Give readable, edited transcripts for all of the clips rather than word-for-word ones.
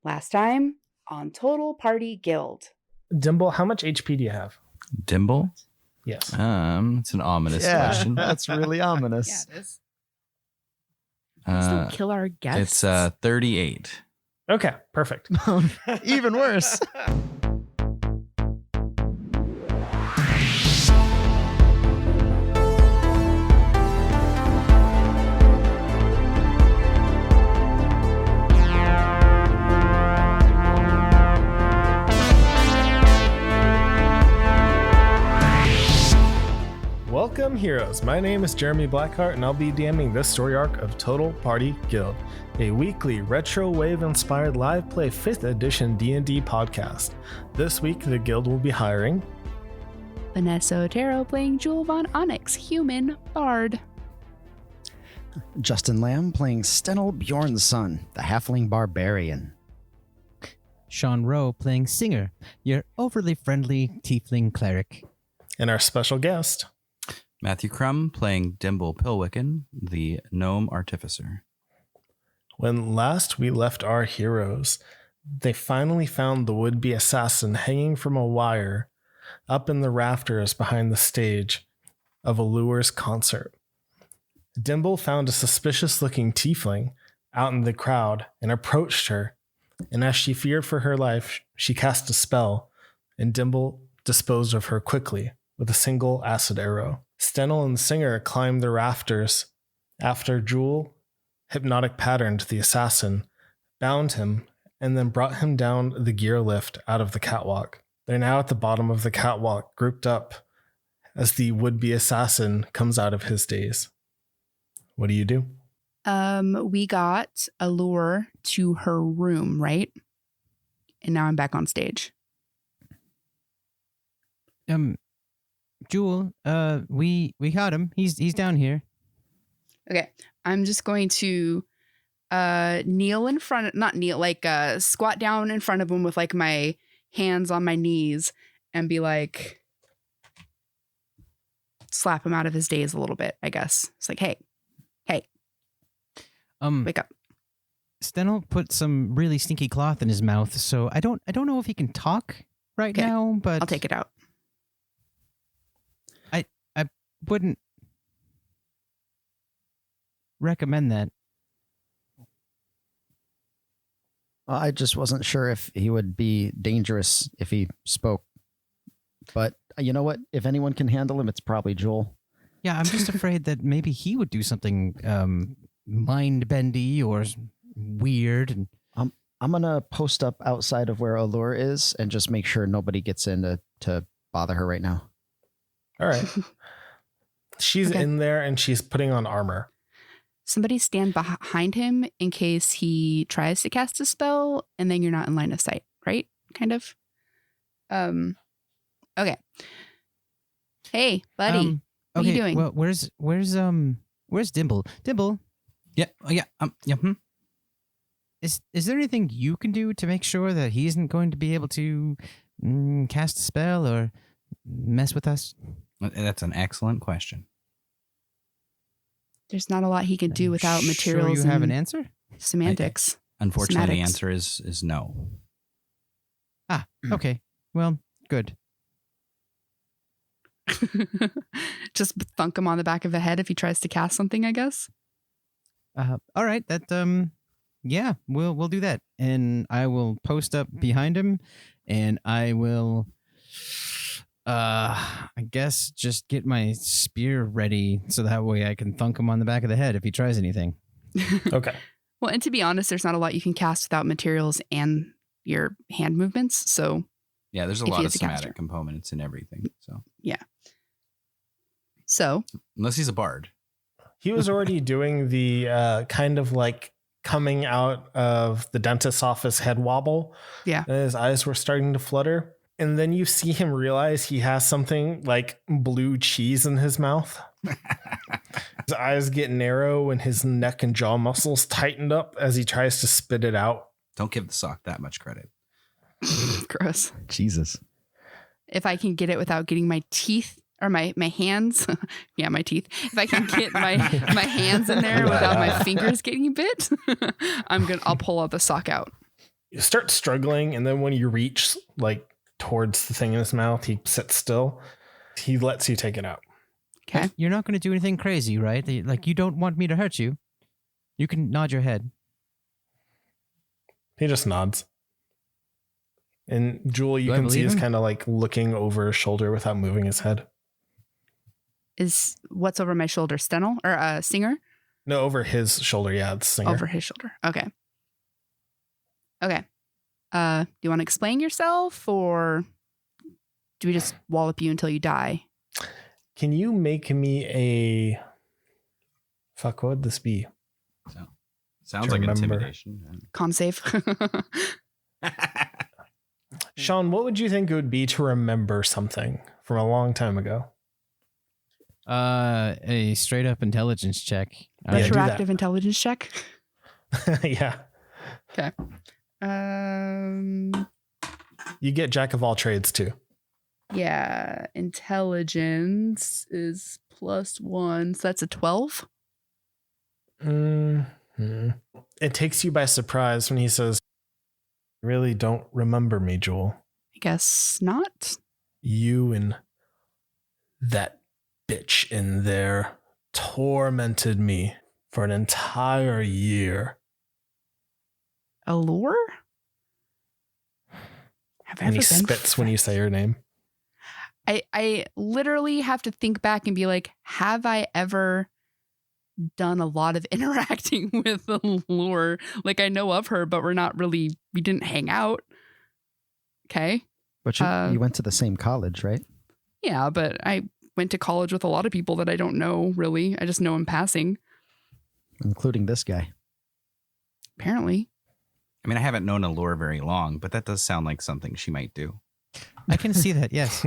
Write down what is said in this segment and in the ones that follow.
Last time on Total Party Guild. Dimble, how much HP do you have? Dimble? Yes. It's an ominous question. That's really ominous. Yeah, it is. Please don't kill our guests. It's 38. Okay, perfect. Even worse. Welcome, heroes. My name is Jeremy Blackheart, and I'll be DMing this story arc of Total Party Guild, a weekly retro wave-inspired live play 5th edition D&D podcast. This week, the guild will be hiring Vanessa Otero playing Jewel Von Onyx, human bard. Justin Lamb playing Stennel Bjorn's son, the halfling barbarian. Sean Rowe playing Singer, your overly friendly tiefling cleric. and our special guest. Matthew Crum playing Dimble Pilwicken, the gnome artificer. When last we left our heroes, they finally found the would-be assassin hanging from a wire up in the rafters behind the stage of Allure's concert. Dimble found a suspicious-looking tiefling out in the crowd and approached her, and as she feared for her life, she cast a spell, and Dimble disposed of her quickly with a single acid arrow. Stennel and Singer climbed the rafters after Jewel hypnotic patterned the assassin, bound him, and then brought him down the gear lift out of the catwalk. They're now at the bottom of the catwalk, grouped up as the would-be assassin comes out of his daze. What do you do? We got Allure to her room, right? And now I'm back on stage. Jewel, we got him. He's down here. Okay. I'm just going to kneel in front, not kneel, like squat down in front of him with like my hands on my knees and be like, slap him out of his daze a little bit, I guess. It's like, hey, wake up. Stennel put some really stinky cloth in his mouth, so I don't know if he can talk right now, but I'll take it out. I wouldn't recommend that. I just wasn't sure if he would be dangerous if he spoke. But you know what? If anyone can handle him, it's probably Joel. Yeah, I'm just afraid that maybe he would do something mind-bendy or weird. And I'm going to post up outside of where Allure is and just make sure nobody gets in to bother her right now. All right. She's Okay. in there and she's putting on armor. Somebody stand behind him in case he tries to cast a spell, and then you're not in line of sight, right? Kind of. Okay. Hey, buddy. What are you doing? Well, where's Dimble? Dimble, Yeah. is there anything you can do to make sure that he isn't going to be able to cast a spell or mess with us? That's an excellent question. There's not a lot he can do without materials. Sure you have and an answer? semantics. Unfortunately, the Semantics. answer is no. Okay. Well, good. Just thunk him on the back of the head if he tries to cast something, I guess. All right. That yeah, we'll do that, and I will post up behind him, and I will I guess just get my spear ready so that way I can thunk him on the back of the head if he tries anything. Okay. Well, and to be honest, there's not a lot you can cast without materials and your hand movements. So Yeah, there's a If lot he of is a caster. somatic components in everything. So Unless he's a bard. He was already doing the kind of like coming out of the dentist's office head wobble. Yeah. And his eyes were starting to flutter. And then you see him realize he has something like blue cheese in his mouth. His eyes get narrow and his neck and jaw muscles tightened up as he tries to spit it out. Don't give the sock that much credit. gross. Jesus. If I can get it without getting my teeth or my hands, yeah, my teeth. If I can get my hands in there without my fingers getting bit, I'll pull the sock out. You start struggling, and then when you reach like towards the thing in his mouth, he sits still. He lets you take it out. Okay. You're not going to do anything crazy, right? Like, you don't want me to hurt you. You can nod your head. He just nods. And Jewel, you Do I can see, believe is him? kind of like looking over his shoulder without moving his head. Is what's over my shoulder? Stennel or Singer? No, over his shoulder. Yeah, it's Singer. Over his shoulder. Okay. Okay. Do you want to explain yourself, or do we just wallop you until you die? Can you make me a... Fuck, what would this be? Sounds To like remember. intimidation. Con save. Sean, what would you think it would be to remember something from a long time ago? A straight up intelligence check. Yeah, do that. Retroactive intelligence check. Yeah. Okay. You get Jack of all trades too. Yeah. Intelligence is +1, so that's a 12. Mm-hmm. It takes you by surprise when he says, "Really don't remember me, Jewel. I guess not. You and that bitch in there tormented me for an entire year." Allure? Have I And he ever been spits when you say her name. I literally have to think back and be like, have I ever done a lot of interacting with Allure? Like, I know of her, but we didn't hang out. Okay. But you went to the same college, right? Yeah, but I went to college with a lot of people that I don't know, really. I just know in passing, Including this guy. apparently. I mean, I haven't known Allure very long, but that does sound like something she might do. I can see that, yes.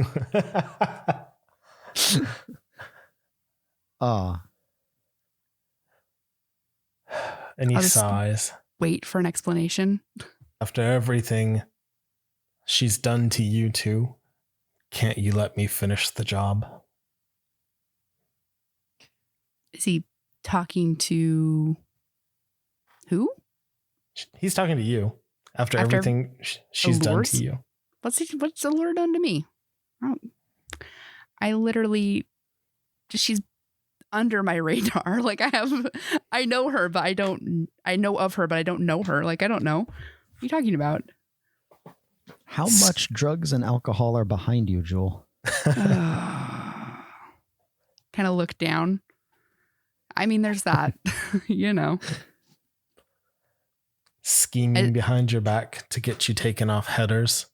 And he I'll just- sighs. Wait for an explanation. After everything she's done to you two, can't you let me finish the job? Is he talking to who? He's talking to you. After After everything she's done Allure's? to you. What's Allure done to me? I literally, she's under my radar. Like, I know her, but I know of her, but I don't know her. Like, I don't know. What are you talking about? How much drugs and alcohol are behind you, Jewel? Kind of look down. I mean, there's that, you know. Scheming behind your back to get you taken off headers.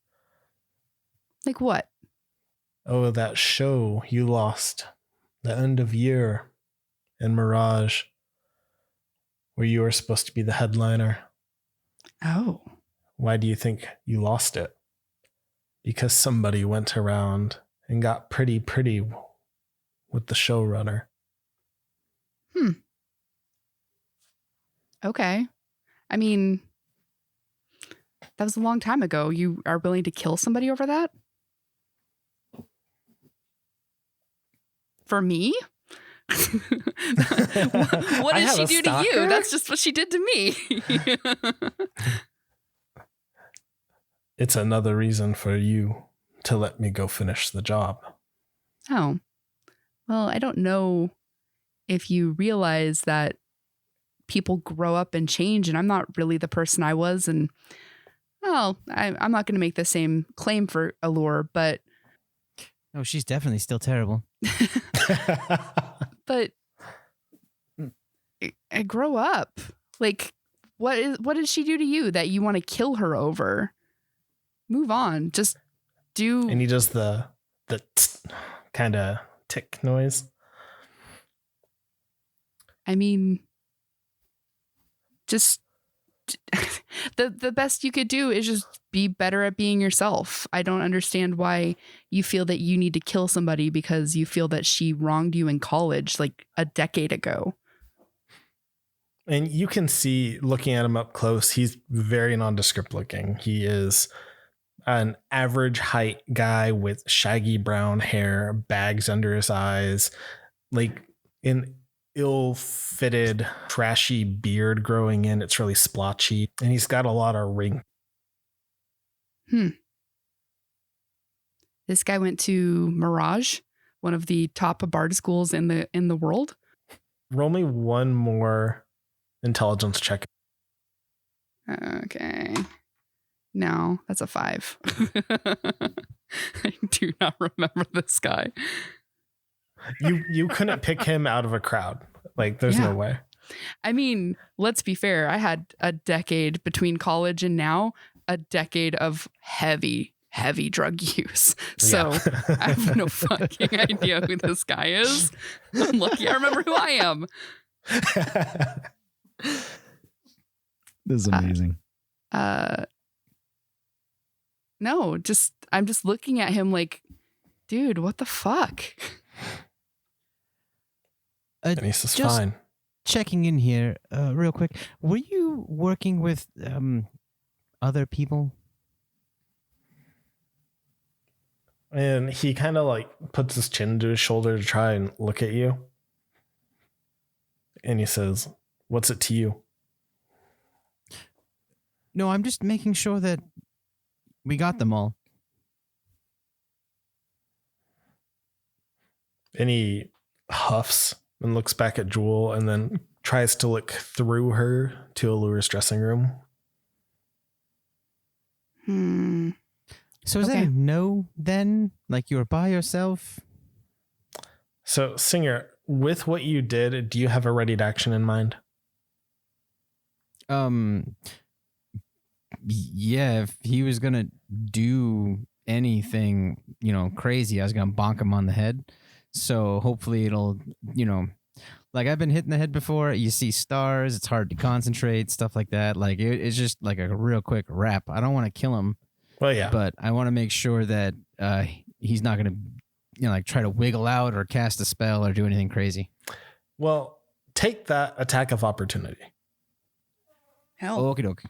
Like what? Oh, that show you lost. The end of year in Mirage, where you were supposed to be the headliner. Oh. Why do you think you lost it? Because somebody went around and got pretty with the showrunner. Okay. I mean, that was a long time ago. You are willing to kill somebody over that? For me? What I did have she a do to you? stalker? That's just what she did to me. It's another reason for you to let me go finish the job. Oh. Well, I don't know if you realize that people grow up and change, and I'm not really the person I was. And, well, I'm not going to make the same claim for Allure, but Oh, she's definitely still terrible. but I grow up. Like, what did she do to you that you want to kill her over? Move on. Just do. And he does the kind of tick noise. I mean, just the best you could do is just be better at being yourself. I don't understand why you feel that you need to kill somebody because you feel that she wronged you in college like a decade ago. And you can see, looking at him up close, he's very nondescript looking. He is an average height guy with shaggy brown hair, bags under his eyes, like an ill-fitted, trashy beard growing in. It's really splotchy. And he's got a lot of ring. This guy went to Mirage, one of the top bard schools in the world. Roll me one more intelligence check. Okay. No, that's a 5. I do not remember this guy. You couldn't pick him out of a crowd. Like, there's no way. I mean, let's be fair. I had a decade between college and now, a decade of heavy drug use. So I have no fucking idea who this guy is. I'm lucky I remember who I am. This is amazing. No, I'm just looking at him like, dude, what the fuck? And he says, just fine. checking in here real quick. Were you working with other people? And he kind of like puts his chin to his shoulder to try and look at you. And he says, what's it to you? No, I'm just making sure that we got them all. And he huffs and looks back at Jewel and then tries to look through her to Allure's dressing room. So is that a no then? Like you were by yourself? So, Singer, with what you did, do you have a readied action in mind? Yeah, if he was gonna do anything, crazy, I was gonna bonk him on the head. So hopefully it'll, like I've been hit in the head before. You see stars, it's hard to concentrate, stuff like that. Like it's just like a real quick wrap. I don't want to kill him. Well, yeah. But I want to make sure that he's not gonna, like try to wiggle out or cast a spell or do anything crazy. Well, take that attack of opportunity. Hell. Okie dokie.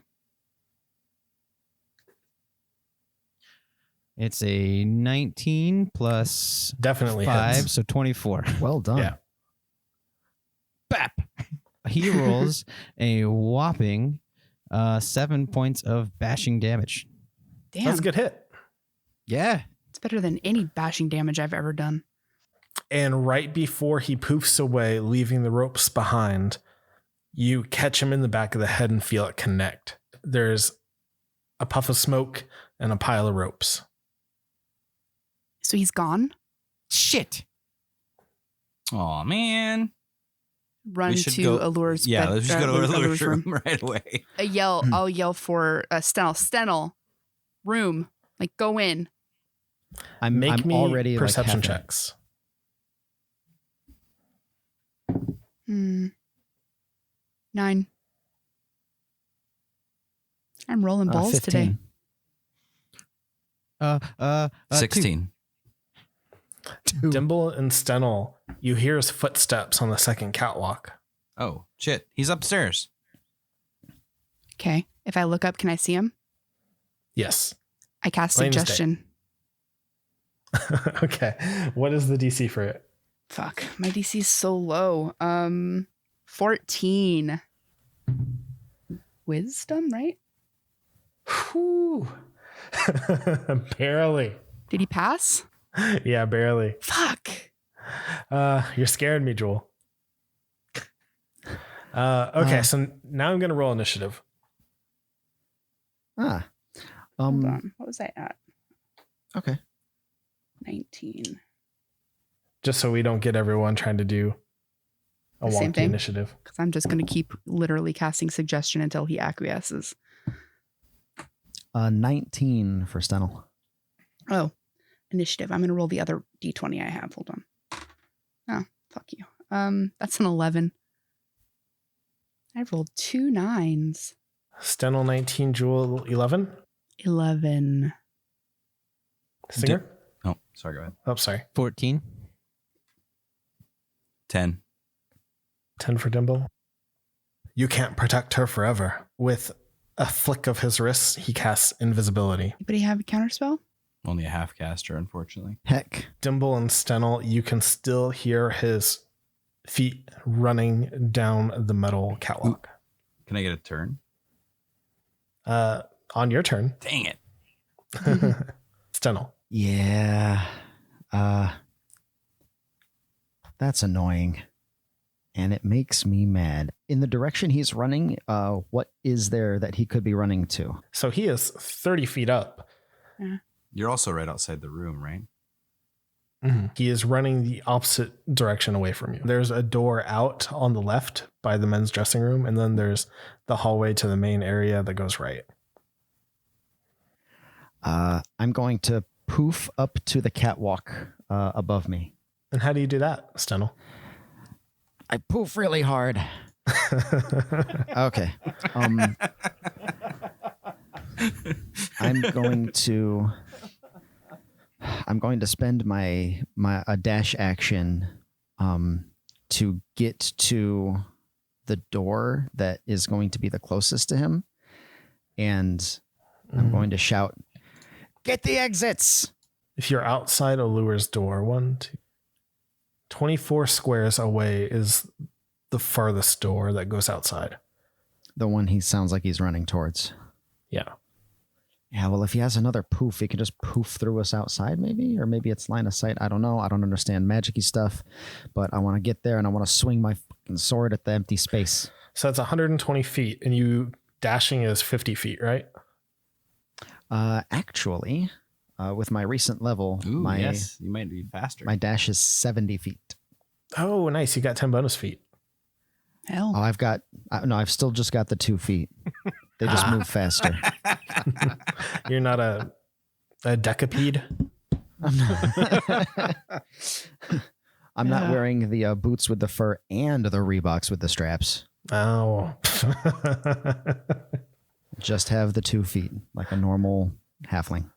It's a 19 plus Definitely 5, hits. so 24. Well done. Yeah. Bap! He rolls a whopping 7 points of bashing damage. Damn. That's a good hit. Yeah. It's better than any bashing damage I've ever done. And right before he poofs away, leaving the ropes behind, you catch him in the back of the head and feel it connect. There's a puff of smoke and a pile of ropes. So he's gone? Shit. Oh man. Run We should to go- Allure's Yeah, bed, let's just go to Allure's Allure's room right away. I'll yell for Stennel. Stennel, room. Like, go in. I'm Make me already perception like checks. 9. I'm rolling balls 15. today. 16. Dimble and Stennel, you hear his footsteps on the second catwalk. Oh, shit. He's upstairs. Okay. If I look up, can I see him? Yes. I cast Plain as day. suggestion. Okay. What is the DC for it? Fuck. My DC is so low. 14. Wisdom, right? Whew. Barely. Did he pass? Yeah, barely. Fuck. You're scaring me, Joel. Okay, so now I'm going to roll initiative. Hold on. What was I at? Okay. 19. Just so we don't get everyone trying to do a The same wonky thing? initiative. Because I'm just going to keep literally casting suggestion until he acquiesces. 19 for Stennel. Oh, initiative. I'm going to roll the other d20 I have. Hold on. Oh, fuck you. That's an 11. I rolled 2 9s. Stennel 19, Jewel 11. 11. Singer? Oh, sorry, go ahead. Oh, sorry. 14. 10. 10 for Dimble. You can't protect her forever. With a flick of his wrists, he casts invisibility. Anybody have a counterspell? Only a half caster, unfortunately. Heck. Dimble and Stennel, you can still hear his feet running down the metal catwalk. Can I get a turn? On your turn, Dang it. Stennel. Yeah. That's annoying. And it makes me mad. In the direction he's running, what is there that he could be running to? So he is 30 feet up. You're also right outside the room, right? He is running the opposite direction away from you. There's a door out on the left by the men's dressing room, and then there's the hallway to the main area that goes right. I'm going to poof up to the catwalk above me. And how do you do that, Stennel? I poof really hard. Okay. I'm going to spend my dash action to get to the door that is going to be the closest to him, and I'm going to shout, "Get the exits!" If you're outside Allure's door, 24 squares away is the farthest door that goes outside. The one he sounds like he's running towards. Yeah. Yeah, well, if he has another poof, he can just poof through us outside, maybe? Or maybe it's line of sight. I don't know. I don't understand magic-y stuff. But I want to get there, and I want to swing my fucking sword at the empty space. So that's 120 feet, and you dashing is 50 feet, right? Actually, with my recent level, Yes, you might be faster. my dash is 70 feet. Oh, nice. You got 10 bonus feet. Hell. Oh, I've still just got the 2 feet. They just move faster. You're not a decapede? I'm not wearing the boots with the fur and the Reeboks with the straps. Oh. Just have the 2 feet, like a normal halfling.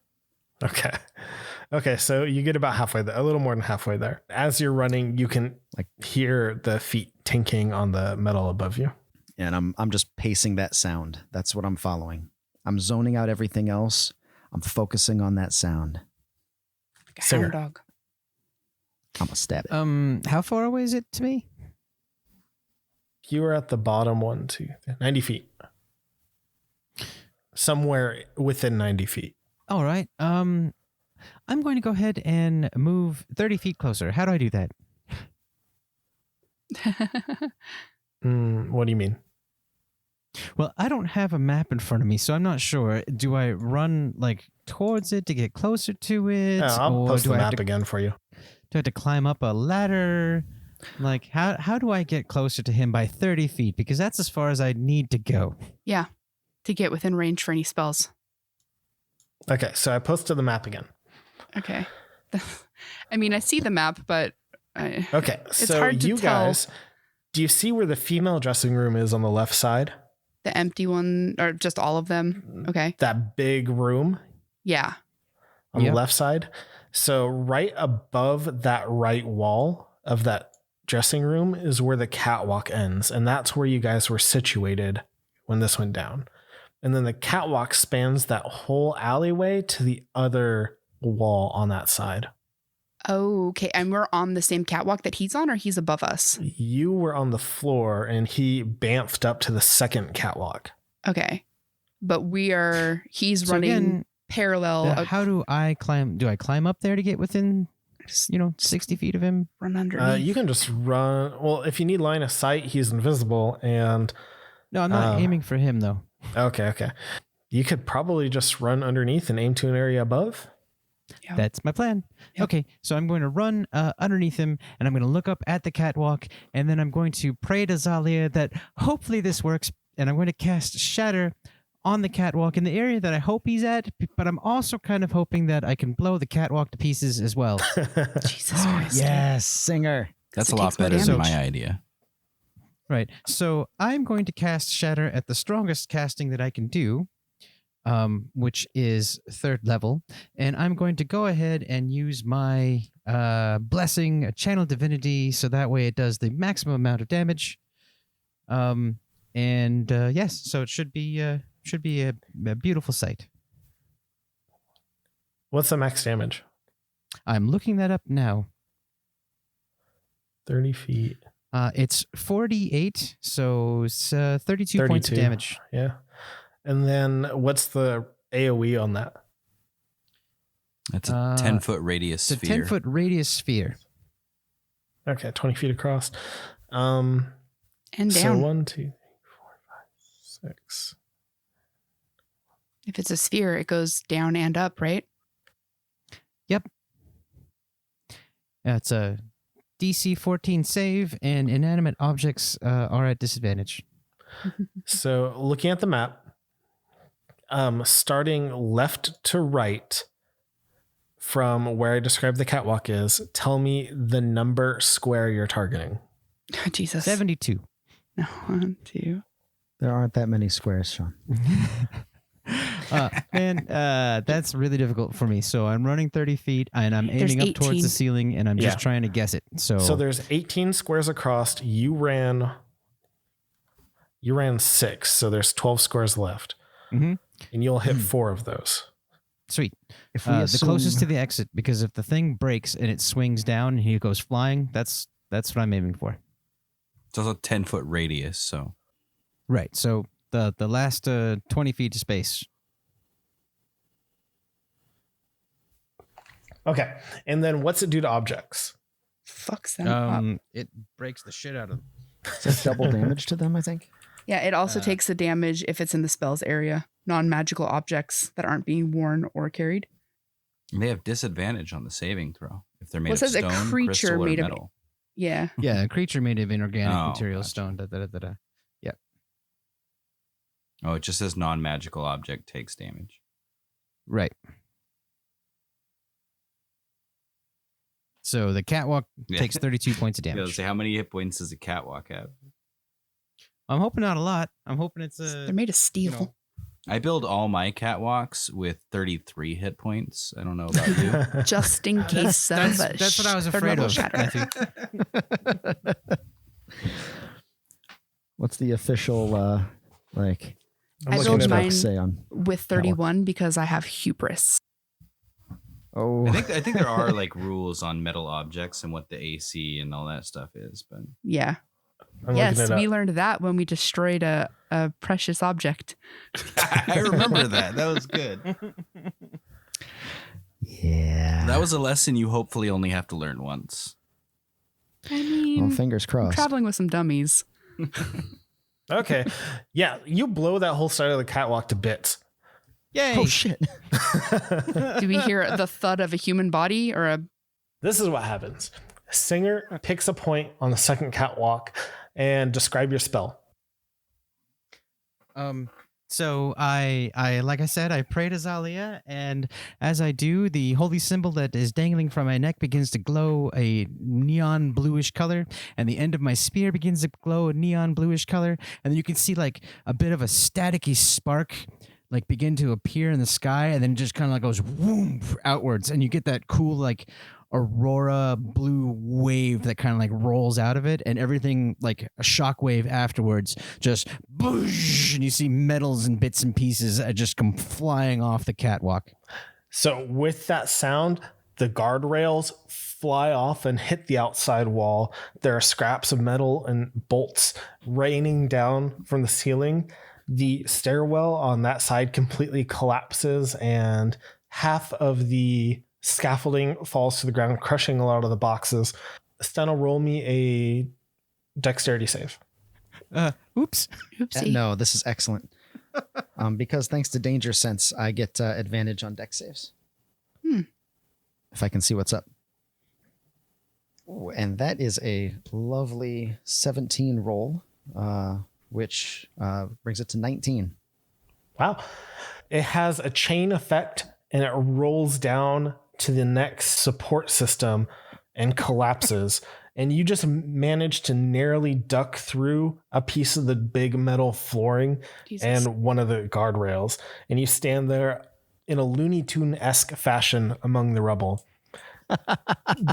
Okay, so you get about halfway there, a little more than halfway there. As you're running, you can hear the feet tinking on the metal above you. And I'm just pacing that sound. That's what I'm following. I'm zoning out everything else. I'm focusing on that sound. Like a Singer. hound dog. I'm gonna stab it. How far away is it to me? You were at the bottom 90 feet. Somewhere within 90 feet. All right. I'm going to go ahead and move 30 feet closer. How do I do that? What do you mean? Well, I don't have a map in front of me, so I'm not sure. Do I run towards it to get closer to it? I'll post the map again for you. Do I have to climb up a ladder? How do I get closer to him by 30 feet? Because that's as far as I need to go. Yeah. To get within range for any spells. Okay, so I posted the map again. Okay. I mean, I see the map, but Okay, it's so hard to you tell. guys, do you see where the female dressing room is on the left side? The empty one, or just all of them? Okay. That big room Yeah. on the left side. So right above that right wall of that dressing room is where the catwalk ends. And that's where you guys were situated when this went down. And then the catwalk spans that whole alleyway to the other wall on that side. Oh, okay. And we're on the same catwalk that he's on, or he's above us? You were on the floor and he bamfed up to the second catwalk. Okay. But he's So running again, parallel. how do I climb? Do I climb up there to get within, 60 feet of him? Run underneath. You can just run. Well, if you need line of sight, he's invisible. And No, I'm not aiming for him, though. okay. You could probably just run underneath and aim to an area above. Yep. That's my plan. Yep. Okay, so I'm going to run underneath him, and I'm going to look up at the catwalk, and then I'm going to pray to Zalia that hopefully this works, and I'm going to cast Shatter on the catwalk in the area that I hope he's at, but I'm also kind of hoping that I can blow the catwalk to pieces as well. Jesus Christ. Yes, singer. That's a It lot takes more better than damage. my idea. Right, so I'm going to cast Shatter at the strongest casting that I can do, which is 3rd level, and I'm going to go ahead and use my blessing, channel divinity, so that way it does the maximum amount of damage. Yes, so it should be a beautiful sight. What's the max damage? I'm looking that up now. 30 feet. It's 48, so it's 32 points of 32. damage. Yeah. And then what's the AoE on that? It's a 10-foot radius It's a sphere. 10-foot radius sphere. Okay, 20 feet across. And So down. 1, 2, 3, 4, 5, 6. If it's a sphere, it goes down and up, right? Yep. Yeah, it's a DC 14 save, and inanimate objects are at disadvantage. So looking at the map, starting left to right from where I described the catwalk is, tell me the number square you're targeting. Jesus. 72. No, 1, 2. There aren't that many squares, Sean. Man, that's really difficult for me. So I'm running 30 feet, and I'm There's aiming up towards 18. the ceiling, and I'm just Yeah. trying to guess it. So there's 18 squares across. You ran 6, so there's 12 squares left. Mhm. And you'll hit 4 of those. Sweet. If we The assume, closest to the exit, because if the thing breaks and it swings down and he goes flying, that's what I'm aiming for. It's also 10-foot radius, so Right. So the last 20 feet of space. Okay. And then what's it do to objects? Fucks them up. It breaks the shit out of them. is that double damage to them, I think. Yeah, it also takes the damage if it's in the spell's area. Non-magical objects that aren't being worn or carried. they have disadvantage on the saving throw if they're made Well, it of says a stone, creature crystal, or made of- metal. Yeah. Yeah, a creature made of inorganic Oh, material, gotcha. stone. Oh, it just says non-magical object takes damage. Right. So the catwalk Yeah. takes 32 points of I was gonna damage. say, how many hit points does a catwalk have? I'm hoping not a lot. I'm hoping it's They're made of steel. you know, I build all my catwalks with 33 hit points. I don't know about you. Just in case of that's what I was third afraid level of. shatter. Matthew. What's the official like? I'm I looking built it up. mine Say on. with 31 because I have hubris. Oh, I think there are like rules on metal objects and what the AC and all that stuff is, but Yeah. I'm Yes, looking it we up. learned that when we destroyed a precious object. I remember that. That was good. yeah. That was a lesson you hopefully only have to learn once. I mean, Well, fingers I'm crossed. traveling with some dummies. Okay. Yeah, you blow that whole side of the catwalk to bits. Yay! Oh shit! Do we hear the thud of a human body or a... This is what happens. Singer picks a point on the second catwalk and describe your spell. So I like I said, I pray to Zalia, and as I do, the holy symbol that is dangling from my neck begins to glow a neon bluish color, and the end of my spear begins to glow a neon bluish color, and then you can see like a bit of a staticky spark like begin to appear in the sky, and then just kind of like goes whoom outwards, and you get that cool like aurora blue wave that kind of like rolls out of it, and everything like a shockwave afterwards just boosh, and you see metals and bits and pieces just come flying off the catwalk. So with that sound, the guardrails fly off and hit the outside wall. There are scraps of metal and bolts raining down from the ceiling. The stairwell on that side completely collapses, and half of the scaffolding falls to the ground, crushing a lot of the boxes. Stennel, roll me a dexterity save. Oops. Oopsie. No, this is excellent. Because thanks to Danger Sense, I get advantage on dex saves. If I can see what's up. Ooh, and that is a lovely 17 roll, which brings it to 19. Wow. It has a chain effect, and it rolls down to the next support system and collapses. And you just manage to narrowly duck through a piece of the big metal flooring Jesus. and one of the guardrails. And you stand there in a Looney Tune-esque fashion among the rubble.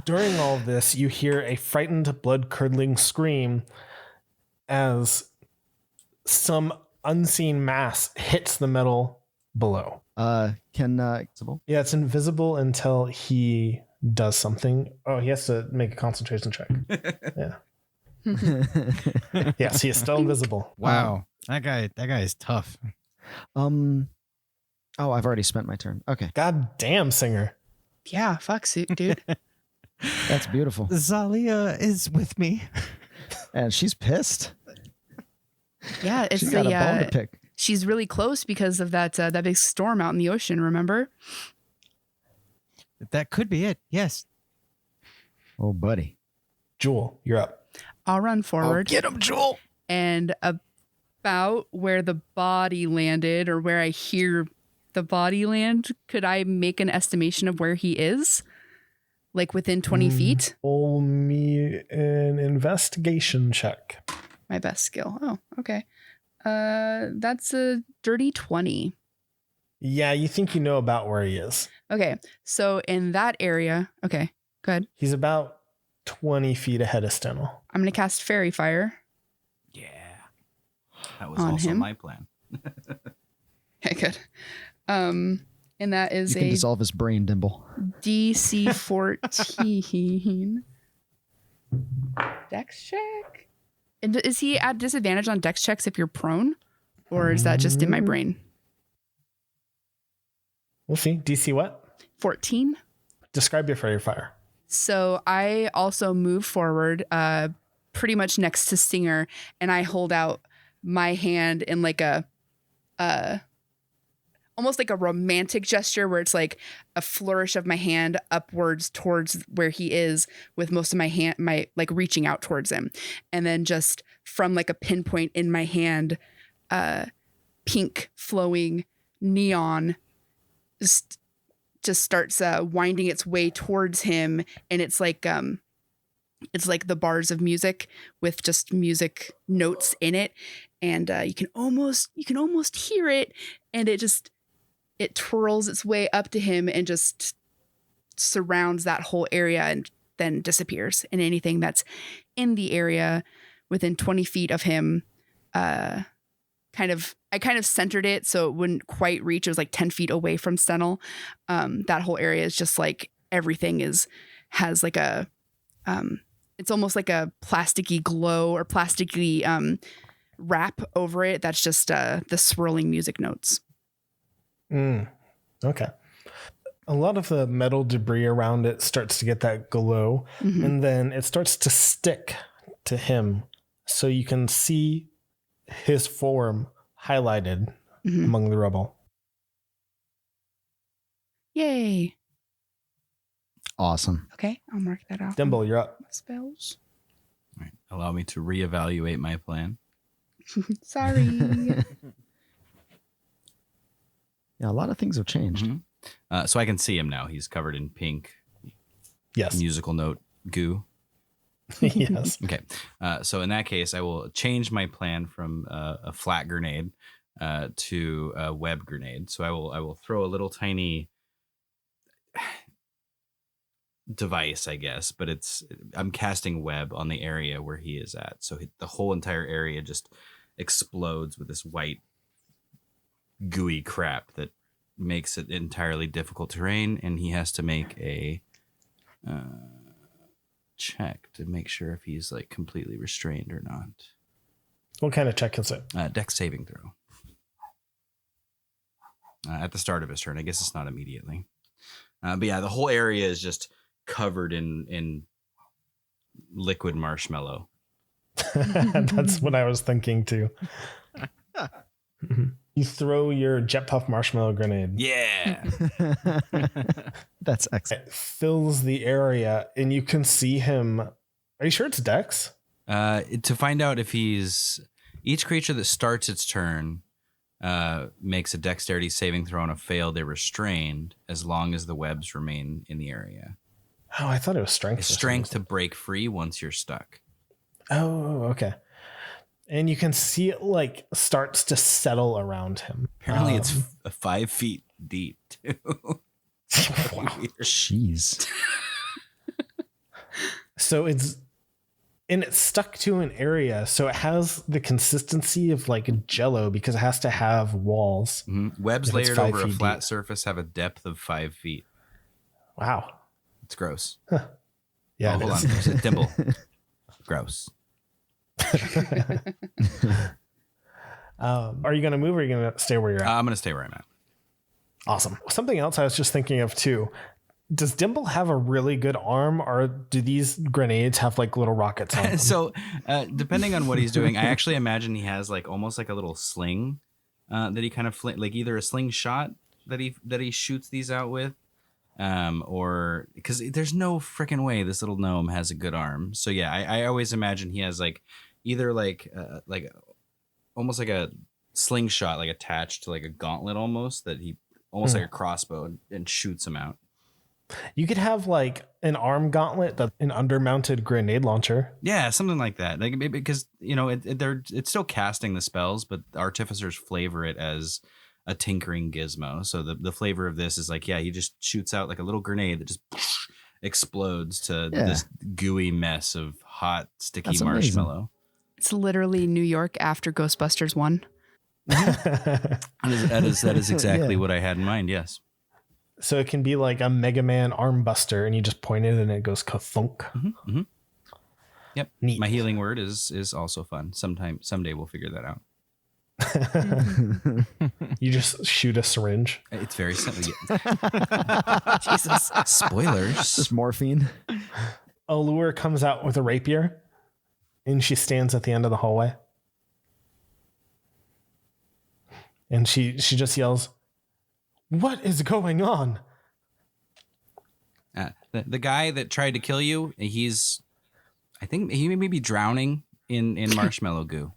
During all of this, you hear a frightened, blood-curdling scream as some unseen mass hits the metal below. Invisible? Yeah, it's invisible until he does something. Oh, he has to make a concentration check. Yeah. Yes, he is still invisible. Wow. That guy is tough. Oh, I've already spent my turn. Okay. God damn, Singer. Yeah, fuck, dude. That's beautiful. Zalia is with me. And she's pissed. Yeah, it's She's got a bone to pick. she's really close because of that big storm out in the ocean, remember? That could be it. Yes. Oh, buddy. Jewel, you're up. I'll run forward. Get him, Joel. And about where the body landed, or where I hear the body land, could I make an estimation of where he is? Like within 20 feet? Roll me an investigation check. My best skill. Oh, okay. That's a dirty 20. Yeah, you think you know about where he is. Okay, so in that area, okay, go ahead. He's about 20 feet ahead of Stennel. I'm going to cast Fairy Fire. Yeah. That was On also him? my plan. Okay, good. And that is You can a dissolve his brain, Dimble. DC 14. Dex check? And is he at disadvantage on dex checks if you're prone? Or is that just in my brain? We'll see. DC what? 14. Describe your fairy fire. So I also move forward pretty much next to Singer, and I hold out my hand in like a almost like a romantic gesture where it's like a flourish of my hand upwards towards where he is, with most of my hand like reaching out towards him. And then just from like a pinpoint in my hand, pink flowing neon just starts winding its way towards him, and it's like the bars of music with just music notes in it, and you can almost hear it, and it twirls its way up to him and just surrounds that whole area and then disappears. And anything that's in the area within 20 feet of him, I kind of centered it so it wouldn't quite reach. It was like 10 feet away from Stennel. That whole area is just like everything has like a it's almost like a plasticky glow or plasticky wrap over it. That's just the swirling music notes. Okay. A lot of the metal debris around it starts to get that glow, and then it starts to stick to him, so you can see his form highlighted among the rubble. Yay. Awesome. Okay, I'll mark that off. Dimble, you're up. Spells. All right. Allow me to reevaluate my plan. Sorry. Yeah, a lot of things have changed. So I can see him now. He's covered in pink Yes. musical note goo. Yes. Okay. So in that case, I will change my plan from a flat grenade to a web grenade. So I will throw a little tiny device, I guess, but I'm casting web on the area where he is at. So the whole entire area just explodes with this white gooey crap that makes it entirely difficult terrain, and he has to make a check to make sure if he's like completely restrained or not. What kind of check is it? Dex saving throw. At the start of his turn. I guess it's not immediately. But yeah, the whole area is just covered in liquid marshmallow. That's what I was thinking too. You throw your jet puff marshmallow grenade. Yeah. That's excellent. It fills the area, and you can see him. Are you sure it's Dex? To find out if each creature that starts its turn makes a dexterity saving throw on a fail, they're restrained as long as the webs remain in the area. Oh, I thought it was strength. It's strength to break free once you're stuck. Oh, okay. And you can see it like starts to settle around him. Apparently it's 5 feet deep too. Wow. Jeez. So it's stuck to an area, so it has the consistency of like Jello because it has to have walls. Webs If it's layered 5 over a feet flat deep. surface have a depth of 5 feet. Wow. It's gross. Yeah. Hold it on. is. There's a Dimble. Gross. Are you going to move, or are you going to stay where you're at? I'm going to stay where I'm at. Awesome. Something else I was just thinking of too. Does Dimble have a really good arm, or do these grenades have like little rockets on them? So, depending on what he's doing, I actually imagine he has like almost like a little sling that he kind of like either a slingshot that he shoots these out with, or because there's no freaking way this little gnome has a good arm. So yeah, I always imagine he has like either like almost like a slingshot like attached to like a gauntlet almost that he almost like a crossbow and shoots him out. You could have like an arm gauntlet, an undermounted grenade launcher. Yeah, something like that. Like because it's still casting the spells, but artificers flavor it as a tinkering gizmo. So the flavor of this is like, yeah, he just shoots out like a little grenade that just explodes to this gooey mess of hot, sticky marshmallow. It's literally New York after Ghostbusters 1. That is exactly what I had in mind. Yes. So it can be like a Mega Man arm buster, and you just point it and it goes ka-thunk. Yep. Neat. My healing word is also fun. Someday we'll figure that out. You just shoot a syringe. It's very simple. Jesus. Spoilers. Just morphine. Allure comes out with a rapier, and she stands at the end of the hallway. And she just yells, "What is going on?" The guy that tried to kill you, I think he may be drowning in marshmallow goo.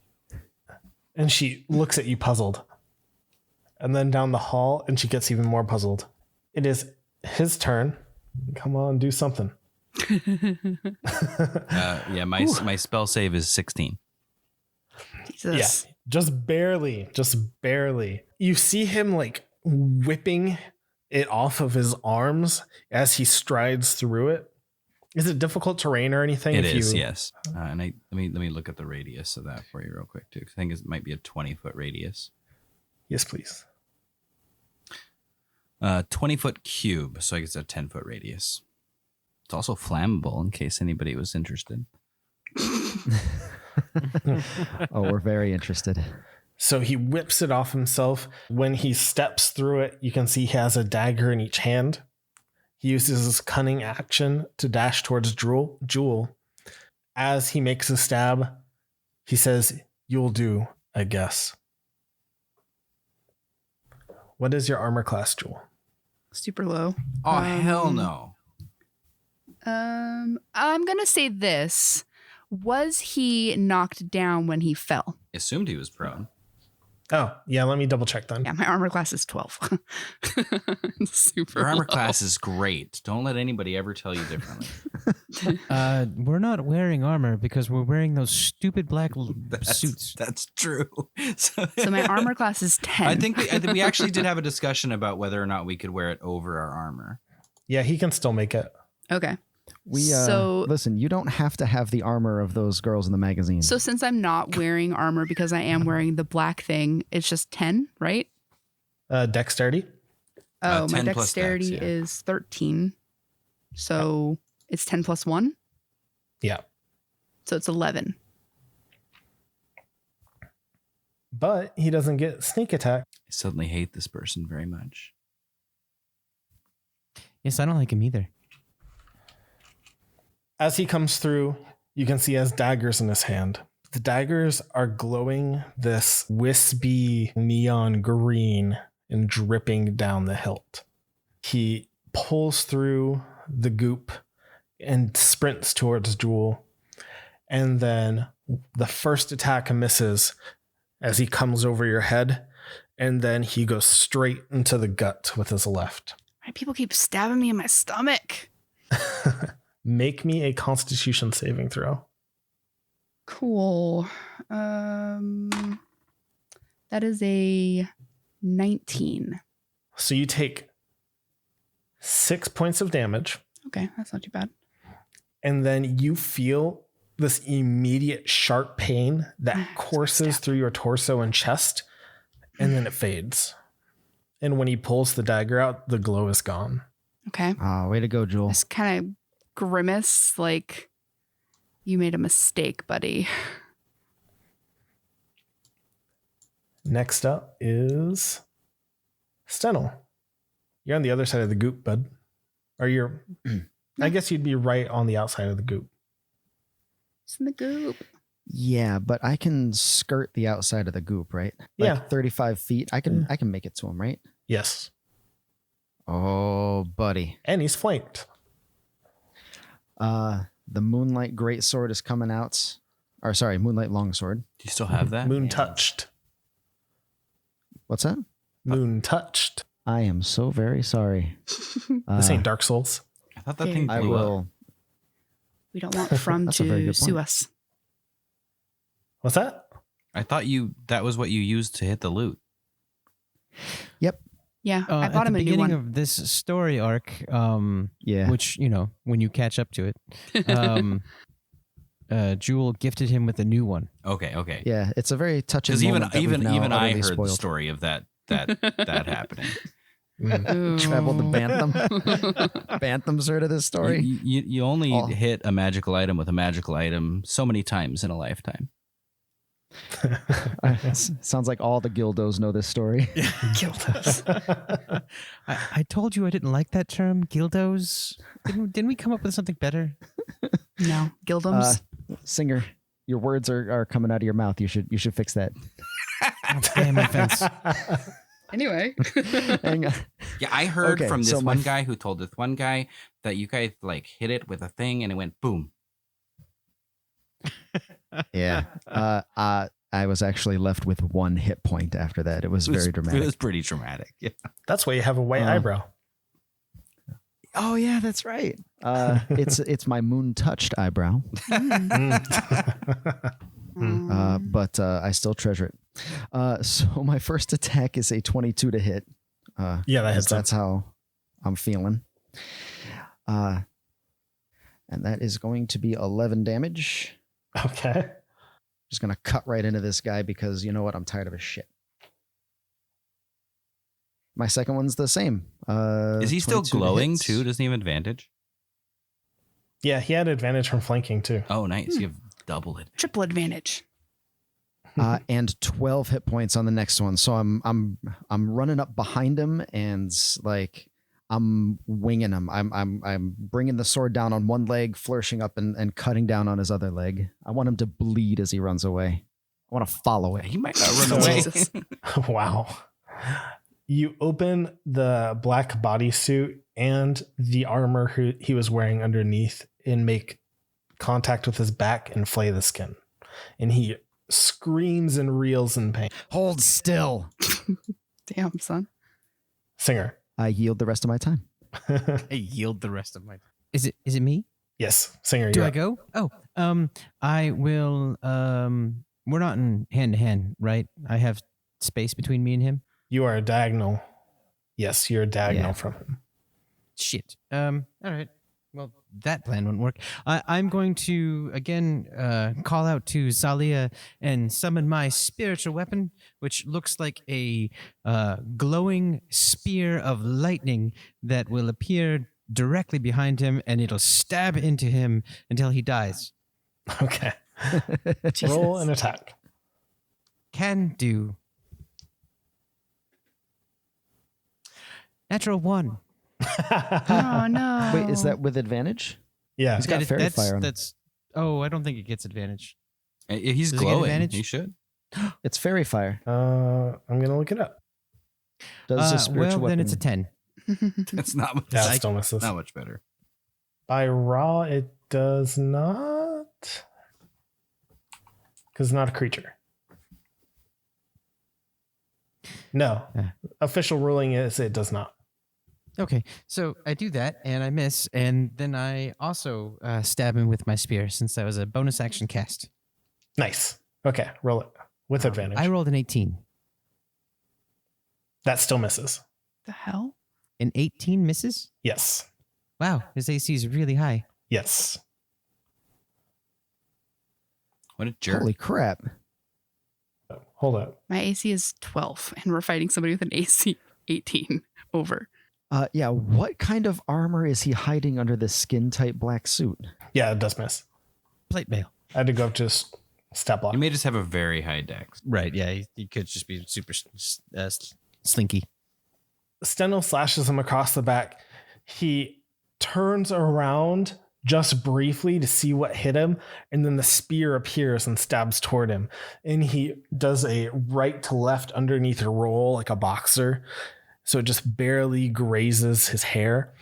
And she looks at you puzzled. And then down the hall, and she gets even more puzzled. It is his turn. Come on, do something. My spell save is 16. Jesus. Yeah, just barely. You see him like whipping it off of his arms as he strides through it. Is it difficult terrain or anything? It is, yes. And let me look at the radius of that for you real quick too, because I think it might be a 20-foot radius. Yes, please. 20-foot cube, so I guess a 10-foot radius. It's also flammable in case anybody was interested. Oh, we're very interested. So he whips it off himself. When he steps through it, you can see he has a dagger in each hand. He uses his cunning action to dash towards Jewel. As he makes a stab, he says, "You'll do, I guess." What is your armor class, Jewel? Super low. Oh, hell no. I'm going to say this. Was he knocked down when he fell? Assumed he was prone. Oh, yeah, let me double check then. Yeah, my armor class is 12. Super Your armor low. class is great. Don't let anybody ever tell you differently. We're not wearing armor because we're wearing those stupid black suits. That's true. So my armor class is 10. I think we actually did have a discussion about whether or not we could wear it over our armor. Yeah, he can still make it. Okay. So listen, you don't have to have the armor of those girls in the magazine. So since I'm not wearing armor because I am wearing the black thing, it's just 10, right? Dexterity? Oh, my 10 plus dexterity dex, yeah. is 13. So it's 10 plus 1? Yeah. So it's 11. But he doesn't get sneak attack. I suddenly hate this person very much. Yes, I don't like him either. As he comes through, you can see he has daggers in his hand. The daggers are glowing this wispy neon green and dripping down the hilt. He pulls through the goop and sprints towards Jewel. And then the first attack misses as he comes over your head. And then he goes straight into the gut with his left. Why people keep stabbing me in my stomach? Make me a Constitution saving throw. Cool. That is a 19. So you take 6 points of damage, Okay, that's not too bad. and then you feel this immediate sharp pain that courses through your torso and chest, and then it fades. And when he pulls the dagger out, the glow is gone. Okay. Way to go, Jewel. Just kind of grimace like you made a mistake, buddy. Next up is Stennel. You're on the other side of the goop, bud. Or you're, I guess you'd be right on the outside of the goop. It's in the goop. Yeah, but I can skirt the outside of the goop, right? Yeah. 35 feet. I can make it to him, right? Yes. Oh, buddy. And he's flanked. The Moonlight Greatsword is coming out. Or sorry, Moonlight Longsword. Do you still have that? Moon touched. What's that? Moon touched. I am so very sorry. This ain't Dark Souls. I thought that thing I blew up. will. We don't want From That's a very to good sue point. us. What's that? I thought that was what you used to hit the loot. Yep. Yeah, I bought him a At the new beginning one. of this story arc, Yeah. which, when you catch up to it, Jewel gifted him with a new one. Okay. Yeah, it's a very touching Because moment. even I heard the spoiled. story of that happening. Ooh. Traveled to Bathum. Bantham's heard of this story. You only Oh. hit a magical item with a magical item so many times in a lifetime. Sounds like all the Gildos know this story. I told you I didn't like that term, Gildos. Didn't we come up with something better? No, Gildums. Singer, your words are coming out of your mouth. You should fix that. Damn offense. Anyway. Hang on. Yeah, I heard Okay, from this so my one guy who told this one guy that you guys like hit it with a thing and it went boom. Yeah. I was actually left with 1 hit point after that. It was very dramatic. It was pretty dramatic. Yeah. That's why you have a white eyebrow. Oh yeah, that's right. It's my moon touched eyebrow. But I still treasure it. So my first attack is a 22 to hit. Yeah, that hits. That's how I'm feeling. And that is going to be 11 damage. Okay. Just gonna cut right into this guy because you know what? I'm tired of his shit. My second one's the same. Is he still 22 to glowing hits. too? Doesn't he have advantage? Yeah, he had advantage from flanking too. Oh, nice. You have double it. Triple advantage. And 12 hit points on the next one. So I'm running up behind him and like I'm winging him. I'm bringing the sword down on one leg, flourishing up and cutting down on his other leg. I want him to bleed as he runs away. I want to follow it. He might not run away. Jesus. Wow. You open the black bodysuit and the armor he was wearing underneath and make contact with his back and flay the skin. And he screams and reels in pain. Hold still. Damn, son. Singer. I yield the rest of my time. I yield the rest of my. Is it me? Yes, Singer. Do you're I up. go? Oh, I will. We're not in hand to hand, right? I have space between me and him. You are a diagonal. Yes, you're a diagonal Yeah. from him. Shit. All right. Well, that plan wouldn't work. I'm going to again call out to Zalia and summon my spiritual weapon, which looks like a glowing spear of lightning that will appear directly behind him, and it'll stab into him until he dies. Okay. Roll an attack. Can do. Natural 1. Oh, no. Wait, is that with advantage? Yeah. He's got That- fairy fire on him. that's. Oh, I don't think it gets advantage. He's Does he get glowing. advantage? He should. It's fairy fire. I'm going to look it up. Does a spiritual well, then weapon... it's a 10. That's not much. Yeah, it still misses. Not much better. By raw, it does not. Because it's not a creature. No. Yeah. Official ruling is it does not. Okay, so I do that and I miss, and then I also stab him with my spear since that was a bonus action cast. Nice. Okay, roll it with advantage. I rolled an 18. That still misses. The hell? An 18 misses? Yes. Wow, his AC is really high. Yes. What a jerk. Holy crap. Hold up. My AC is 12, and we're fighting somebody with an AC 18 over. Yeah, what kind of armor is he hiding under this skin-tight black suit? Yeah, it does miss. Plate mail. I had to go up to step block. You may just have a very high dex. Right, yeah, he could just be super slinky. Stennel slashes him across the back. He turns around just briefly to see what hit him, and then the spear appears and stabs toward him. And he does a right to left underneath a roll like a boxer. So it just barely grazes his hair.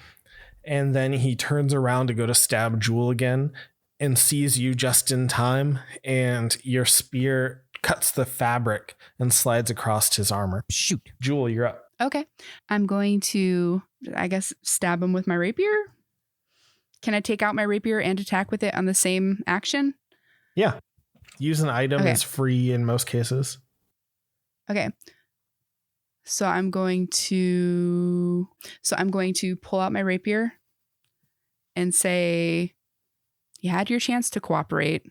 And then he turns around to go to stab Jewel again and sees you just in time, and your spear cuts the fabric and slides across his armor. Shoot. Jewel, you're up. Okay. I'm going to, I guess, stab him with my rapier. Can I take out my rapier and attack with it on the same action? Yeah. Use an item Okay. is free in most cases. Okay. So I'm going to pull out my rapier and say, you had your chance to cooperate.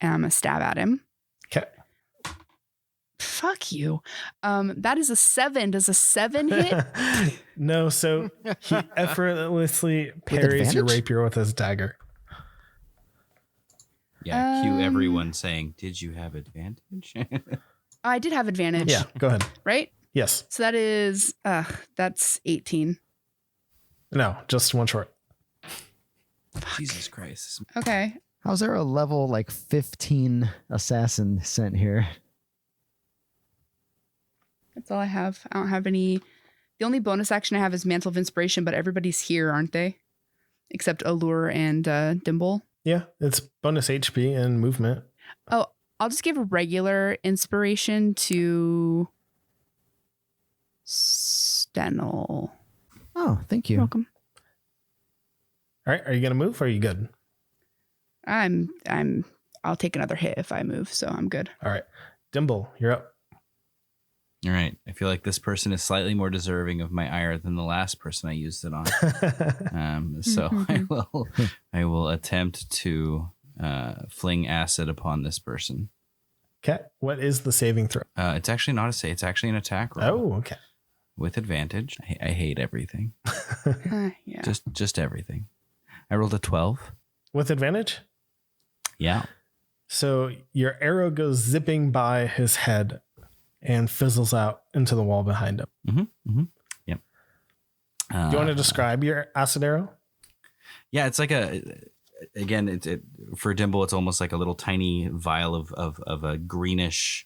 And I'm going to stab at him. Okay. Fuck you. That is a 7. Does a 7 hit? No, so he effortlessly parries your advantage? rapier with his dagger. Yeah, cue Um, everyone saying, "Did you have advantage?" I did have advantage. Yeah, go ahead. Right? Yes. So that is, that's 18. No, just one short. Jesus Christ! Okay. How's there a level like 15 assassin sent here? That's all I have. I don't have any. The only bonus action I have is Mantle of Inspiration, but everybody's here, aren't they? Except Allure and Dimble. Yeah, it's bonus HP and movement. Oh, I'll just give a regular inspiration to Stennel. Oh, thank You're you. welcome. All right, are you going to move or are you good? I'll take another hit if I move, so I'm good. All right. Dimble, you're up. All right, I feel like this person is slightly more deserving of my ire than the last person I used it on. So I will attempt to fling acid upon this person. Okay. What is the saving throw? It's actually not a save. It's actually an attack roll. Oh, okay. With advantage. I hate everything. Yeah. Just everything. I rolled a 12. With advantage? Yeah. So your arrow goes zipping by his head and fizzles out into the wall behind him. Yep. Do you want to describe your acid arrow? Yeah, it's like again, for Dimble, it's almost like a little tiny vial of a greenish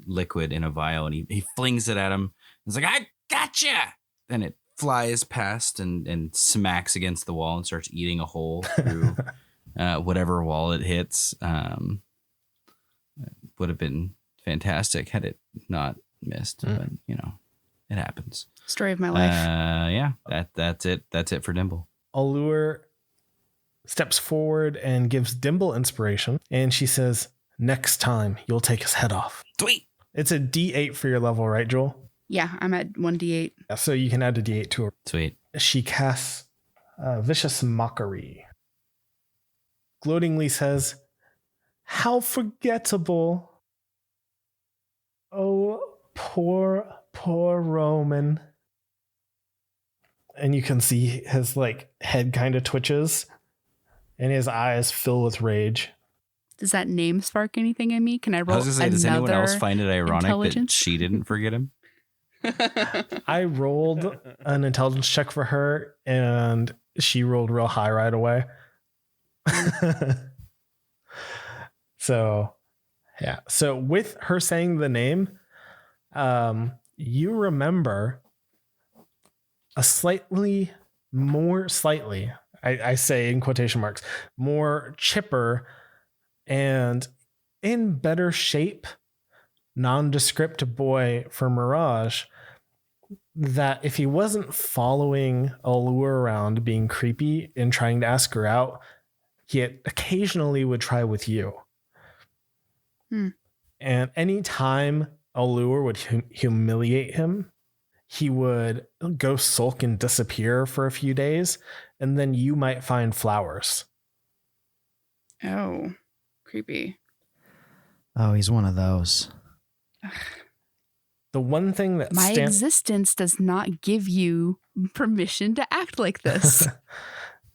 liquid in a vial, and he flings it at him. It's like, I gotcha! And it flies past and smacks against the wall and starts eating a hole through whatever wall it hits. Would have been fantastic had it not missed, but it happens. Story of my life. Yeah, that's it. That's it for Dimble. Allure steps forward and gives Dimble inspiration, and she says, next time you'll take his head off. Sweet. It's a D8 for your level, right, Joel? Yeah, I'm at 1d8. Yeah, so you can add a D8 to her. Sweet. She casts Vicious Mockery. Gloatingly says, how forgettable. Oh, poor Roman. And you can see his head kind of twitches and his eyes fill with rage. Does that name spark anything in me? Can I roll I was gonna say, does anyone else find it ironic that intelligence? she didn't forget him? I rolled an intelligence check for her and she rolled real high right away. So, yeah. So with her saying the name, you remember a slightly, I say in quotation marks, more chipper and in better shape, nondescript boy for Mirage, that if he wasn't following Allure around being creepy and trying to ask her out, he occasionally would try with you. And anytime Allure would humiliate him, he would go sulk and disappear for a few days, and then you might find flowers. Oh, creepy. Oh, he's one of those. The one thing that My existence does not give you permission to act like this.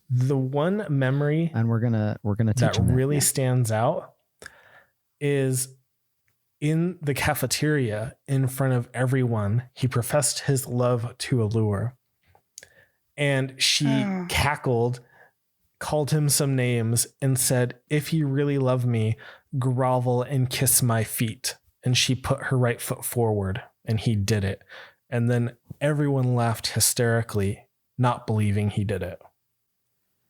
the one memory And we're gonna teach that him that. really stands out is in the cafeteria in front of everyone. He professed his love to Allure. And she cackled, called him some names, and said, "If you really love me, grovel and kiss my feet." And she put her right foot forward, and he did it. And then everyone laughed hysterically, not believing he did it.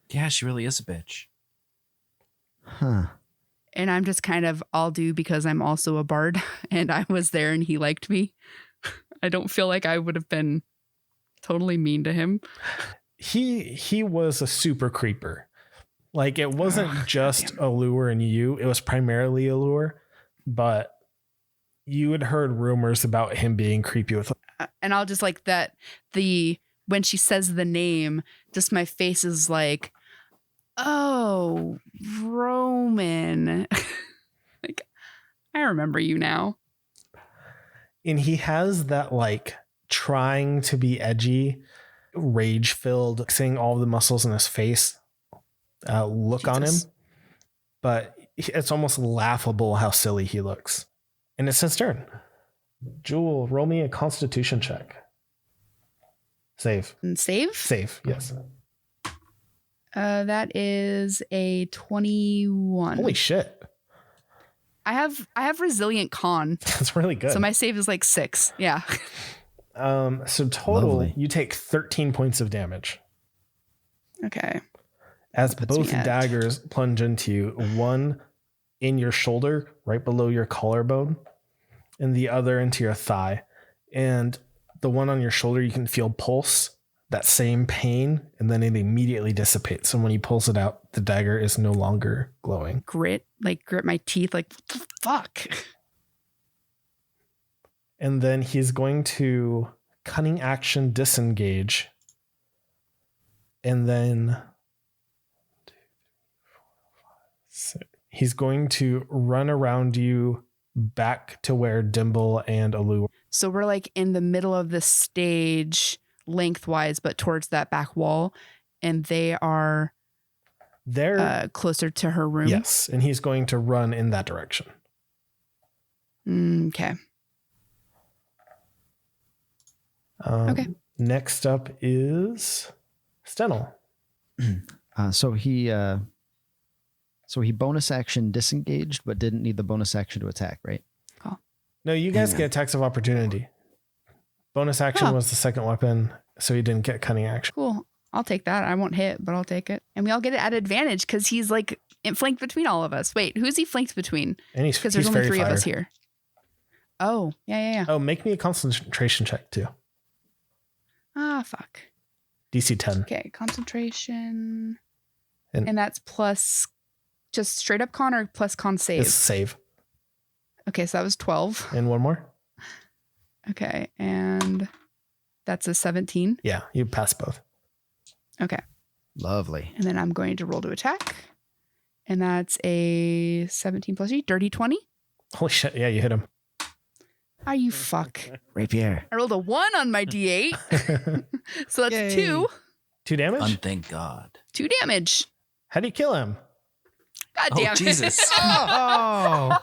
Yeah, she really is a bitch. Huh. And I'm just kind of, I'll do because I'm also a bard and I was there and he liked me. I don't feel like I would have been totally mean to him. He was a super creeper. Like, it wasn't just Allure and you, it was primarily Allure, but you had heard rumors about him being creepy with. And I'll just like that when she says the name, just my face is like, oh, Roman. Like, I remember you now. And he has that like trying to be edgy, rage filled, seeing all the muscles in his face look on him. But it's almost laughable how silly he looks. And it's his turn. Jewel, roll me a constitution check. Save. And save? Save, yes. That is a 21. Holy shit. I have resilient con. That's really good. So my save is like 6. Yeah. So total, Lovely. you take 13 points of damage. Okay. As Puts both me at- daggers plunge into you, one in your shoulder, right below your collarbone, and the other into your thigh. And the one on your shoulder, you can feel pulse, that same pain, and then it immediately dissipates. And when he pulls it out, the dagger is no longer glowing. Grit my teeth, like, fuck. And then he's going to cunning action disengage. And then he's going to run around you back to where Dimble and Allure. So we're like in the middle of the stage lengthwise, but towards that back wall. And they are They're closer to her room. yes, and he's going to run in that direction. Okay. Okay. Next up is Stennel. So he bonus action disengaged, but didn't need the bonus action to attack, right? No, you guys get attacks of opportunity. Bonus action was the second weapon, so he didn't get cunning action. Cool. I'll take that. I won't hit, but I'll take it. And we all get it at advantage because he's like flanked between all of us. Wait, who's he flanked between? And he's Because there's only fairy 3 of fire. us here. Oh, yeah. Oh, make me a concentration check too. Ah, fuck. DC 10. Okay, concentration. And- And that's plus just straight up con or plus con save? It's save. Okay, so that was 12. And one more. Okay, and that's a 17. Yeah, you pass both. Okay, Lovely. and then I'm going to roll to attack. And that's a 17 plus 8, dirty 20. Holy shit, yeah, you hit him. Ah, you fuck. Rapier. I rolled a 1 on my d8. So that's Yay. 2. 2 damage? Thank God. 2 damage. How do you kill him? God Oh, damn it. Jesus. Oh,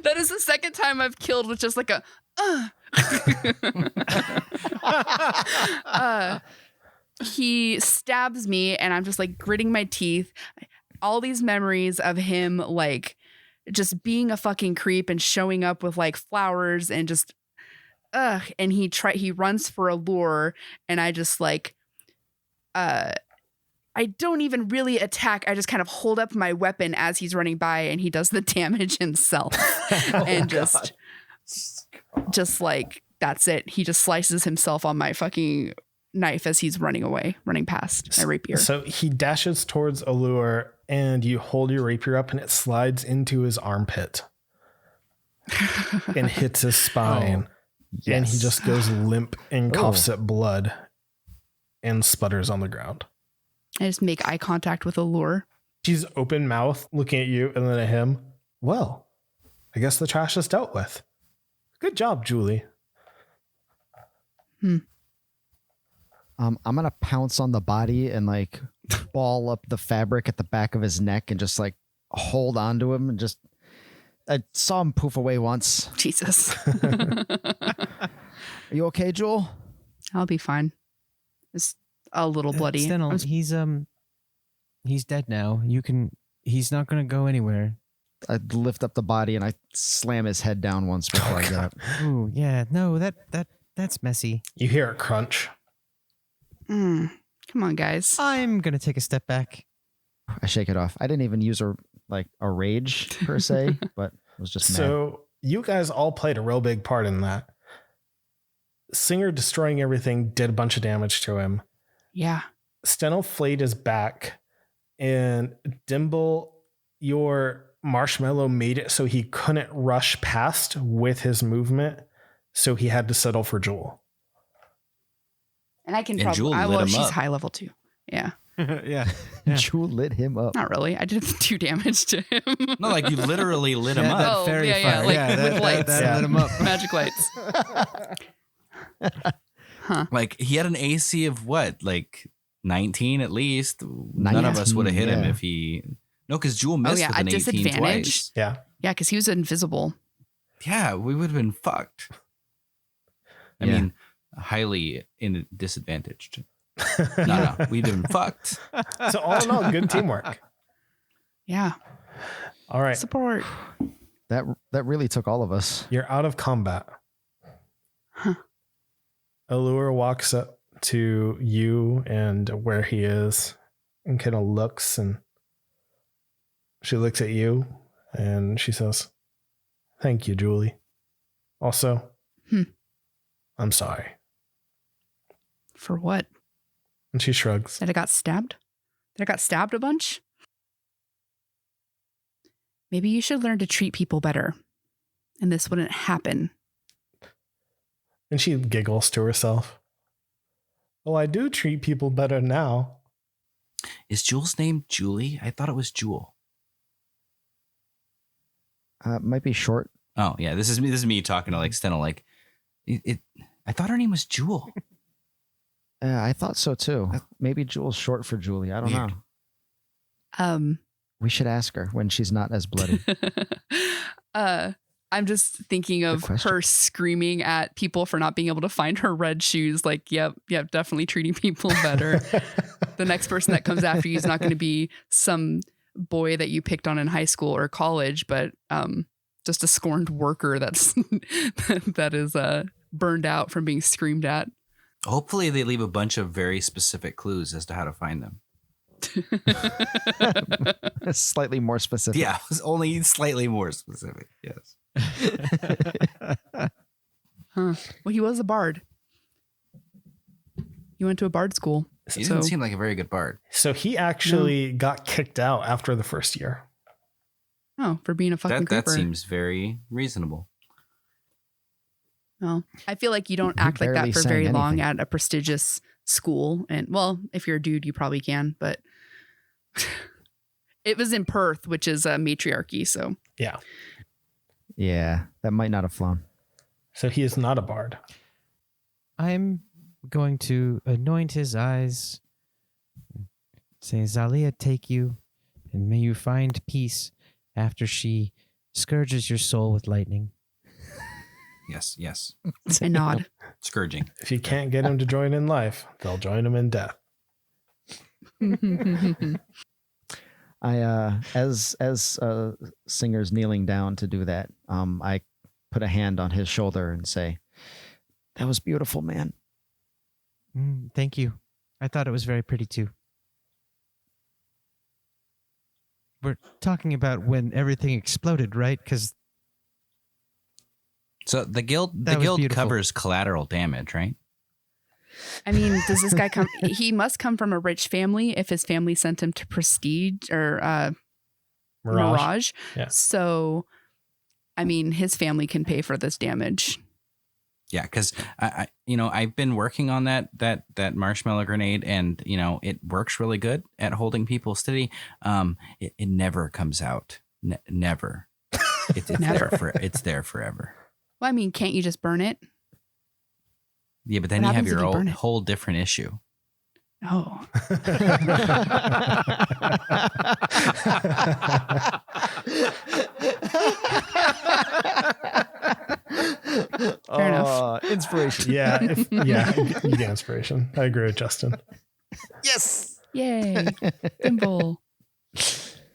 That is the second time I've killed with just like a he stabs me and I'm just like gritting my teeth. All these memories of him like just being a fucking creep and showing up with like flowers and just and he runs for a lure and I just like I don't even really attack. I just kind of hold up my weapon as he's running by and he does the damage himself. And just like, that's it. He just slices himself on my fucking knife as he's running past my rapier. So he dashes towards Allure and you hold your rapier up and it slides into his armpit and hits his spine. And he just goes limp and coughs up blood and sputters on the ground. I just make eye contact with Allure. She's open mouth looking at you and then at him. Well, I guess the trash is dealt with. Good job, Julie. I'm going to pounce on the body and like ball up the fabric at the back of his neck and just like hold on to him and just, I saw him poof away once. Jesus. Are you okay, Joel? I'll be fine. It's a little bloody. Stennel, he's dead now. He's not gonna go anywhere. I lift up the body and I slam his head down once before I get up. Ooh, yeah, no, that's messy. You hear a crunch. Come on, guys. I'm gonna take a step back. I shake it off. I didn't even use a rage per se, but it was just mad. So you guys all played a real big part in that. Singer destroying everything did a bunch of damage to him. Yeah. Stennel flayed his back, and Dimble, your marshmallow made it so he couldn't rush past with his movement, so he had to settle for Jewel. And I can And Jewel probably. lit Well, him she's up. high level too. Yeah. Yeah. Jewel lit him up. Not really. I did 2 damage to him. No, like you literally lit him Yeah, up. that Oh, fairy yeah, fire. like yeah, with lights. that lit him up. Magic lights. Huh. Like he had an AC of what, like 19 at least. None of us would have hit him yeah. if he. No, because Jewel missed yeah, with at an 18 disadvantage? twice. Yeah. Yeah, because he was invisible. Yeah, we would have been fucked. I Yeah. mean, highly disadvantaged. No, we'd have been fucked. So all in all, good teamwork. Yeah. All right. Support. That really took all of us. You're out of combat. Huh. Allure walks up to you and where he is and kind of looks, and she looks at you and she says, "Thank you, Julie. Also, I'm sorry." For what? And she shrugs. That I got stabbed? That I got stabbed a bunch? Maybe you should learn to treat people better. And this wouldn't happen. And she giggles to herself. "Well, I do treat people better now." Is Jewel's name Julie? I thought it was Jewel. Might be short. Oh yeah, this is me. This is me talking to like Stennel. Like, I thought her name was Jewel. I thought so too. Maybe Jewel's short for Julie. I don't Weird. know. We should ask her when she's not as bloody. I'm just thinking of question. her screaming at people for not being able to find her red shoes. Like, yep, definitely treating people better. The next person that comes after you is not going to be some boy that you picked on in high school or college, but just a scorned worker that's that is burned out from being screamed at. Hopefully, they leave a bunch of very specific clues as to how to find them. Slightly more specific. Yeah, only slightly more specific. Yes. Huh. Well, he was a bard. He went to a bard school. He didn't seem like a very good bard. So he actually got kicked out after the first year. Oh, for being a fucking That creeper. seems very reasonable. Well, I feel like you don't act like that barely for sang very long anything. at a prestigious school. And well, if you're a dude, you probably can, but it was in Perth, which is a matriarchy. So Yeah. Yeah, that might not have flown. So he is not a bard. I'm going to anoint his eyes. Say, Zalia, take you, and may you find peace after she scourges your soul with lightning. Yes. I nod. Scourging. If you can't get him to join in life, they'll join him in death. I as Singer's kneeling down to do that, I put a hand on his shoulder and say, "That was beautiful, man." Thank you. I thought it was very pretty too. We're talking about when everything exploded, right? Because So the guild That was beautiful. covers collateral damage, right? I mean, does this guy come? He must come from a rich family if his family sent him to Prestige or Mirage. Yeah. So, I mean, his family can pay for this damage. Yeah, because I've been working on that marshmallow grenade, and it works really good at holding people steady. It never comes out. Never. It's Never. It's there forever. Well, I mean, can't you just burn it? Yeah, but then What you have happens if your you burn it? whole different issue. Oh, Fair enough. Inspiration. Yeah, you get inspiration. I agree with Justin. Yes. Yay. Dimble.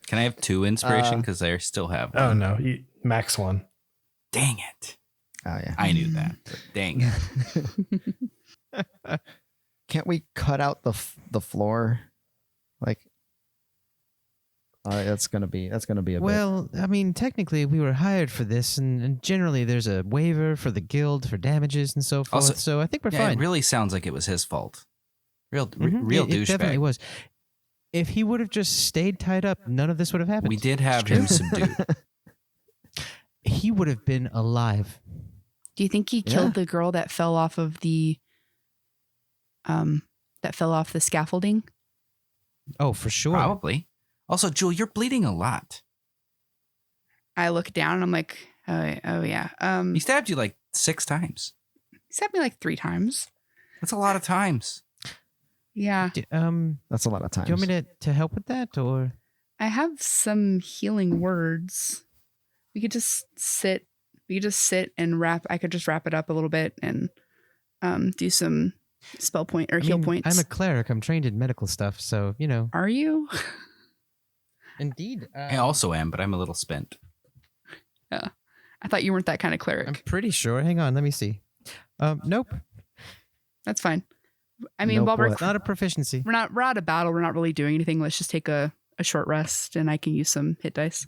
Can I have 2 inspiration? Because I still have one. Oh no, max 1. Dang it. Oh yeah. I knew that. But dang it. Can't we cut out the floor? Like, that's gonna be a bit. Well, I mean, technically, we were hired for this, and generally, there's a waiver for the guild for damages and so forth. Also, so I think we're Yeah, fine. it really sounds like it was his fault. Real It definitely douchebag. was. If he would have just stayed tied up, none of this would have happened. We did have him subdued. He would have been alive. Do you think he killed the girl that fell off of the scaffolding? Oh, for sure. Probably. Also, Jewel, you're bleeding a lot. I look down and I'm like, oh yeah. He stabbed you like 6 times. He stabbed me like 3 times. That's a lot of times. Yeah. That's a lot of time. Do you want me to help with that, or? I have some healing words. We could just sit and wrap. I could just wrap it up a little bit and do some spell point or heal points. I'm a cleric. I'm trained in medical stuff, so you know. Are you? Indeed. I also am, but I'm a little spent. Yeah. I thought you weren't that kind of cleric. I'm pretty sure. Hang on, let me see. Nope. That's fine. I mean, Nope, while we're what? Not a proficiency. we're out of battle, we're not really doing anything. Let's just take a short rest and I can use some hit dice.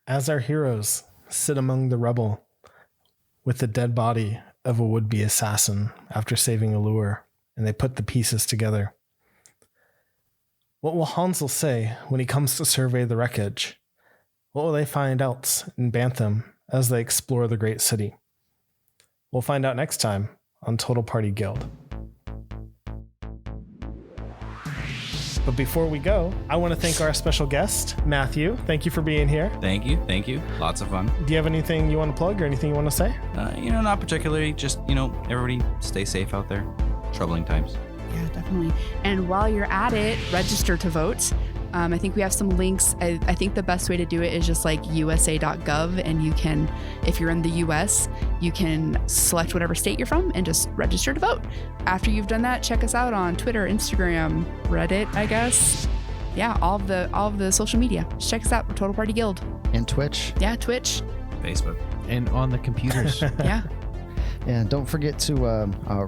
As our heroes sit among the rubble with the dead body of a would-be assassin after saving Allure, and they put the pieces together. What will Hansel say when he comes to survey the wreckage? What will they find else in Bathum as they explore the great city? We'll find out next time on Total Party Guild. But before we go, I want to thank our special guest, Matthew. Thank you for being here. Thank you. Lots of fun. Do you have anything you want to plug or anything you want to say? Not particularly. Just, everybody stay safe out there. Troubling times. Yeah, definitely. And while you're at it, register to vote. I think we have some links. I think the best way to do it is just like usa.gov. And you can, if you're in the US, you can select whatever state you're from and just register to vote. After you've done that, check us out on Twitter, Instagram, Reddit, I guess. Yeah, all of the social media. Just check us out. We're Total Party Guild. And Twitch. Yeah, Twitch. Facebook. And on the computers. Yeah. And don't forget to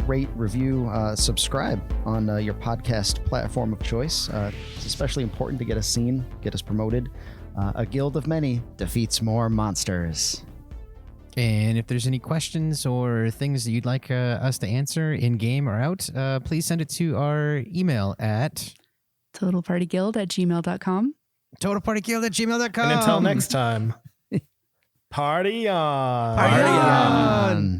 rate, review, subscribe on your podcast platform of choice. It's especially important to get us seen, get us promoted. A guild of many defeats more monsters. And if there's any questions or things that you'd like us to answer in game or out, please send it to our email at totalpartyguild@gmail.com. totalpartyguild@gmail.com. And until next time, party on. Party on.